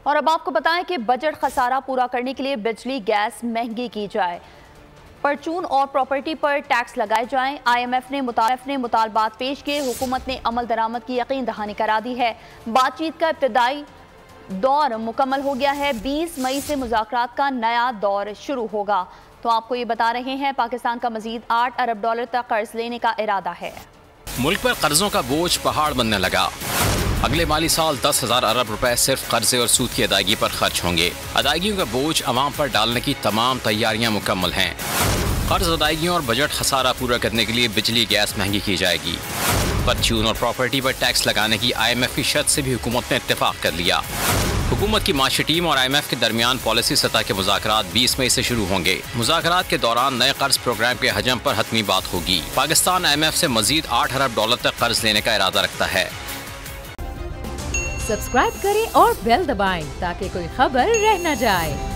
और अब आपको बताएं कि बजट खसारा पूरा करने के लिए बिजली गैस महंगी की जाए, परचून और प्रॉपर्टी पर टैक्स लगाए जाएं। IMF ने मुतालबात पेश किए। हुकूमत ने अमल दरामद की यकीन दहानी करा दी है। बातचीत का इब्तदाई दौर मुकम्मल हो गया है। 20 मई से मुज़ाकरात का नया दौर शुरू होगा। तो आपको ये बता रहे हैं, पाकिस्तान का मजीद $8 अरब तक कर्ज लेने का इरादा है। मुल्क पर कर्जों का बोझ पहाड़ बनने लगा। अगले माली साल 10,000 अरब रुपए सिर्फ कर्जे और सूद की अदायगी पर खर्च होंगे। अदायगियों का बोझ अवाम पर डालने की तमाम तैयारियां मुकम्मल हैं। कर्ज अदायगियों और बजट खसारा पूरा करने के लिए बिजली गैस महंगी की जाएगी। परचून और प्रॉपर्टी पर टैक्स लगाने की IMF की शर्त से भी हुकूमत ने इत्तेफाक कर लिया। हुकूमत की माशी टीम और IMF के दरमियान पॉलिसी सतह के मुज़ाकरात 20 मई से शुरू होंगे। मुज़ाकरात के दौरान नए कर्ज प्रोग्राम के हजम पर हतमी बात होगी। पाकिस्तान IMF से मजीद $8 अरब तक कर्ज लेने का इरादा रखता है। सब्सक्राइब करें और बेल दबाएं ताकि कोई खबर रह न जाए।